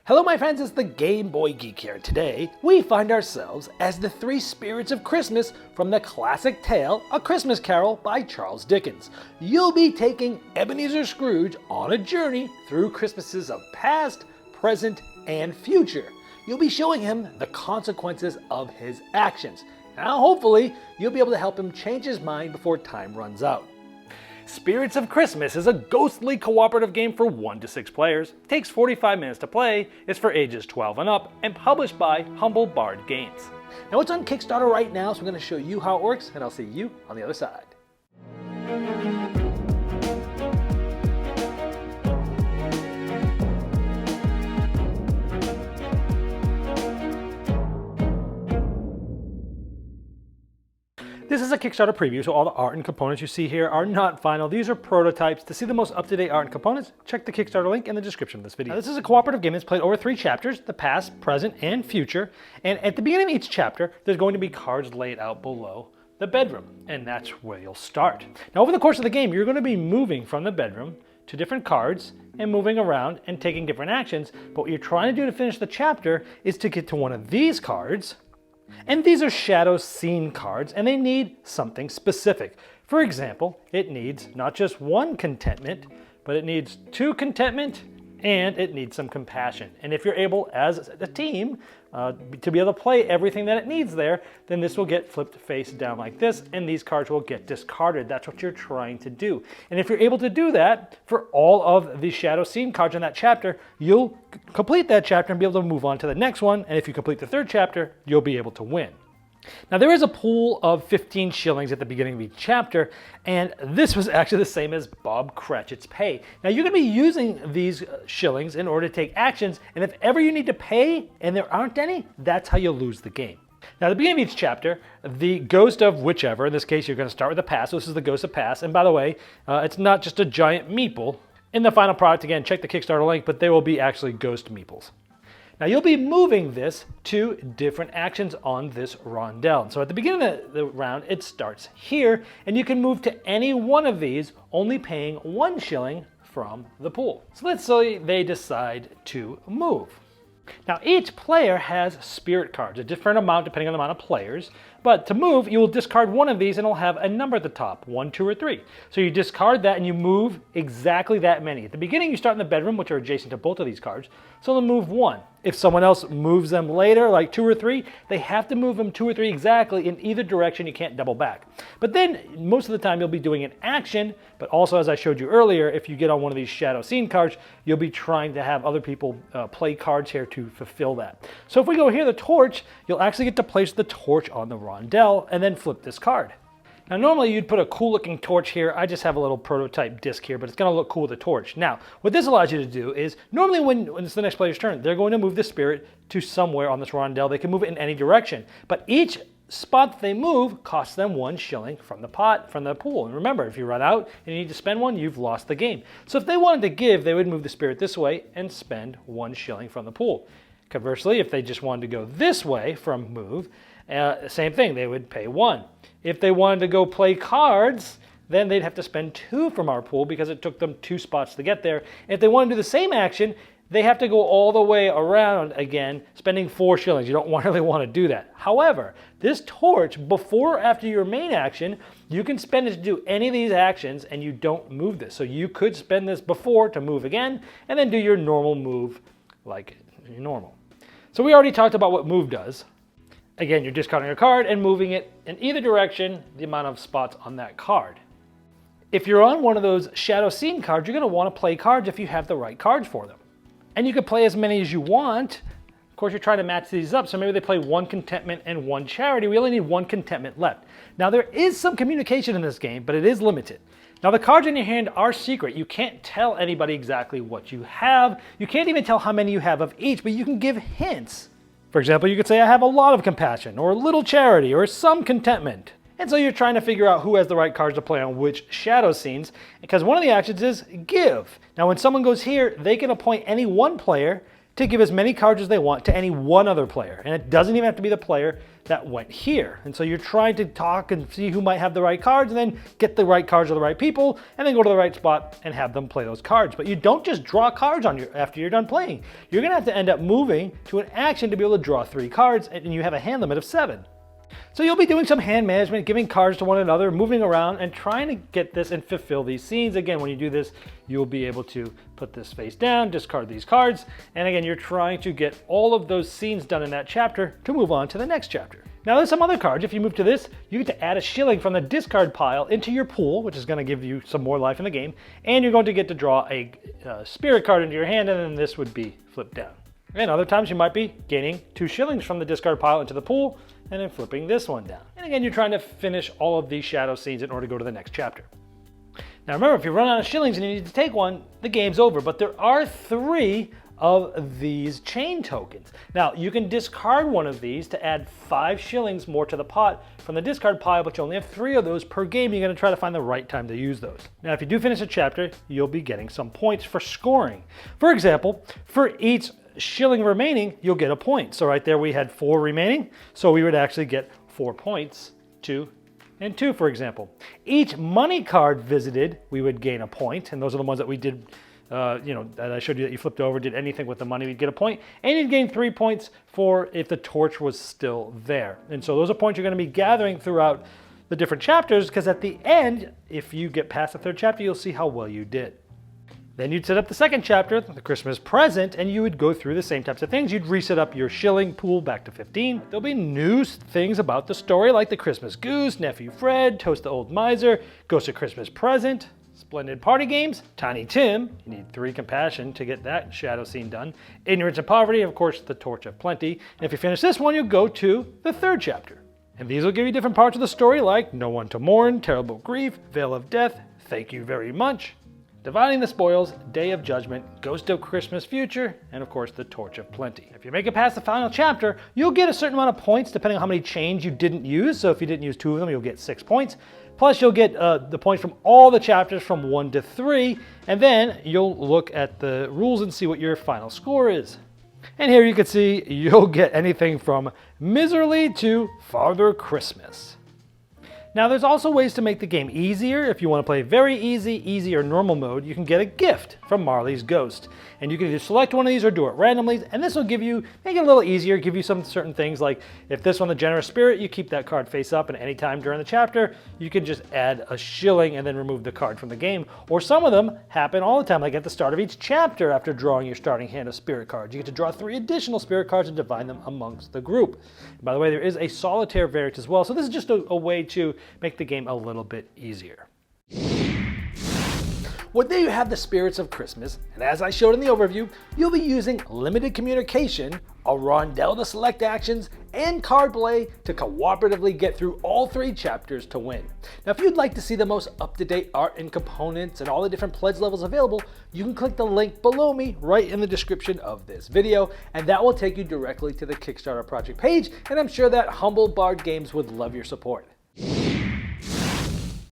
Hello my friends, it's the Game Boy Geek here. Today, we find ourselves as the three spirits of Christmas from the classic tale, A Christmas Carol by Charles Dickens. You'll be taking Ebenezer Scrooge on a journey through Christmases of past, present, and future. You'll be showing him the consequences of his actions. Now hopefully, you'll be able to help him change his mind before time runs out. Spirits of Christmas is a ghostly cooperative game for 1 to 6 players, takes 45 minutes to play, is for ages 12 and up, and published by Humble Bard Games. Now it's on Kickstarter right now, so I'm going to show you how it works, and I'll see you on the other side. This is a Kickstarter preview, so all the art and components you see here are not final. These are prototypes. To see the most up-to-date art and components, check the Kickstarter link in the description of this video. Now, this is a cooperative game that's played over 3 chapters, the past, present, and future. And at the beginning of each chapter, there's going to be cards laid out below the bedroom, and that's where you'll start. Now, over the course of the game, you're going to be moving from the bedroom to different cards and moving around and taking different actions. But what you're trying to do to finish the chapter is to get to one of these cards. And these are shadow scene cards, and they need something specific. For example, it needs not just 1 contentment, but it needs 2 contentment, and it needs some compassion. And if you're able, as a team, to be able to play everything that it needs there, then this will get flipped face down like this, and these cards will get discarded. That's what you're trying to do. And if you're able to do that for all of the shadow scene cards in that chapter, you'll complete that chapter and be able to move on to the next one. And if you complete the 3rd chapter, you'll be able to win. Now there is a pool of 15 shillings at the beginning of each chapter, and this was actually the same as Bob Cratchit's pay. Now you're going to be using these shillings in order to take actions, and if ever you need to pay and there aren't any, that's how you'll lose the game. Now at the beginning of each chapter, the ghost of whichever, in this case you're going to start with the past, so this is the ghost of past, and by the way, it's not just a giant meeple. In the final product, again, check the Kickstarter link, but they will be actually ghost meeples. Now you'll be moving this to different actions on this rondelle. So at the beginning of the round, it starts here, and you can move to any one of these, only paying 1 shilling from the pool. So let's say they decide to move. Now each player has spirit cards, a different amount depending on the amount of players, but to move you will discard one of these and it'll have a number at the top, 1, 2, or 3. So you discard that and you move exactly that many. At the beginning you start in the bedroom, which are adjacent to both of these cards, so they'll move 1. If someone else moves them later, like 2 or 3, they have to move them 2 or 3 exactly in either direction. You can't double back. But then most of the time you'll be doing an action, but also as I showed you earlier, if you get on one of these shadow scene cards, you'll be trying to have other people play cards here to fulfill that. So if we go here, the torch, you'll actually get to place the torch on the rondelle and then flip this card. Now normally you'd put a cool looking torch here. I just have a little prototype disc here, but it's going to look cool with a torch. Now what this allows you to do is normally when it's the next player's turn, they're going to move the spirit to somewhere on this rondelle. They can move it in any direction, but each spot that they move costs them 1 shilling from the pot, from the pool. And remember, if you run out and you need to spend 1, you've lost the game. So if they wanted to give, they would move the spirit this way and spend 1 shilling from the pool. Conversely, if they just wanted to go this way from move, same thing, they would pay 1. If they wanted to go play cards, then they'd have to spend 2 from our pool because it took them 2 spots to get there. And if they want to do the same action, they have to go all the way around again, spending 4 shillings. You don't really want to do that. However, this torch, before or after your main action, you can spend it to do any of these actions and you don't move this. So you could spend this before to move again and then do your normal move like normal. So we already talked about what move does. Again, you're discarding a card and moving it in either direction, the amount of spots on that card. If you're on one of those shadow scene cards, you're going to want to play cards if you have the right cards for them. And you can play as many as you want. Of course, you're trying to match these up, so maybe they play 1 contentment and 1 charity. We only need 1 contentment left. Now, there is some communication in this game, but it is limited. Now, the cards in your hand are secret. You can't tell anybody exactly what you have. You can't even tell how many you have of each, but you can give hints. For example, you could say, I have a lot of compassion, or a little charity, or some contentment. And so you're trying to figure out who has the right cards to play on which shadow scenes, because one of the actions is give. Now when someone goes here, they can appoint any one player to give as many cards as they want to any one other player. And it doesn't even have to be the player that went here. And so you're trying to talk and see who might have the right cards and then get the right cards to the right people and then go to the right spot and have them play those cards. But you don't just draw cards on after you're done playing. You're gonna have to end up moving to an action to be able to draw 3 cards, and you have a hand limit of 7. So you'll be doing some hand management, giving cards to one another, moving around, and trying to get this and fulfill these scenes. Again, when you do this, you'll be able to put this face down, discard these cards, and again, you're trying to get all of those scenes done in that chapter to move on to the next chapter. Now there's some other cards. If you move to this, you get to add a shilling from the discard pile into your pool, which is going to give you some more life in the game, and you're going to get to draw a spirit card into your hand, and then this would be flipped down. And other times you might be gaining 2 shillings from the discard pile into the pool, and then flipping this one down. And again, you're trying to finish all of these shadow scenes in order to go to the next chapter. Now remember, if you run out of shillings and you need to take one, the game's over. But there are 3 of these chain tokens. Now, you can discard one of these to add 5 shillings more to the pot from the discard pile, but you only have 3 of those per game. You're gonna try to find the right time to use those. Now, if you do finish a chapter, you'll be getting some points for scoring. For example, for each shilling remaining, you'll get a point. So right there we had 4 remaining, so we would actually get 4 points, 2 and 2, for example. Each money card visited, we would gain a point, and those are the ones that we did, that I showed you that you flipped over, did anything with the money, we'd get a point, and you'd gain 3 points for if the torch was still there. And so those are points you're gonna be gathering throughout the different chapters, because at the end, if you get past the 3rd chapter, you'll see how well you did. Then you'd set up the 2nd chapter, the Christmas present, and you would go through the same types of things. You'd reset up your shilling pool back to 15. There'll be new things about the story, like the Christmas Goose, Nephew Fred, Toast the Old Miser, Ghost of Christmas Present, Splendid Party Games, Tiny Tim, you need 3 compassion to get that shadow scene done, Ignorance and Poverty, of course, the Torch of Plenty. And if you finish this one, you'll go to the 3rd chapter. And these will give you different parts of the story, like No One to Mourn, Terrible Grief, Veil of Death, Thank You Very Much, Dividing the Spoils, Day of Judgment, Ghost of Christmas Future, and of course the Torch of Plenty. If you make it past the final chapter, you'll get a certain amount of points depending on how many chains you didn't use. So if you didn't use 2 of them, you'll get 6 points. Plus you'll get the points from all the chapters from 1 to 3, and then you'll look at the rules and see what your final score is. And here you can see you'll get anything from miserly to Father Christmas. Now there's also ways to make the game easier. If you want to play very easy, or normal mode, you can get a gift from Marley's Ghost. And you can either select one of these or do it randomly, and this will make it a little easier, give you some certain things, like if this one, the Generous Spirit, you keep that card face up, and anytime during the chapter, you can just add a shilling and then remove the card from the game. Or some of them happen all the time, like at the start of each chapter after drawing your starting hand of spirit cards. You get to draw 3 additional spirit cards and divide them amongst the group. And by the way, there is a solitaire variant as well, so this is just a way to make the game a little bit easier. Well, there you have the spirits of Christmas, and as I showed in the overview, you'll be using limited communication, a rondel to select actions, and card play to cooperatively get through all 3 chapters to win. Now, if you'd like to see the most up-to-date art and components and all the different pledge levels available, you can click the link below me right in the description of this video, and that will take you directly to the Kickstarter project page, and I'm sure that Humble Bard Games would love your support.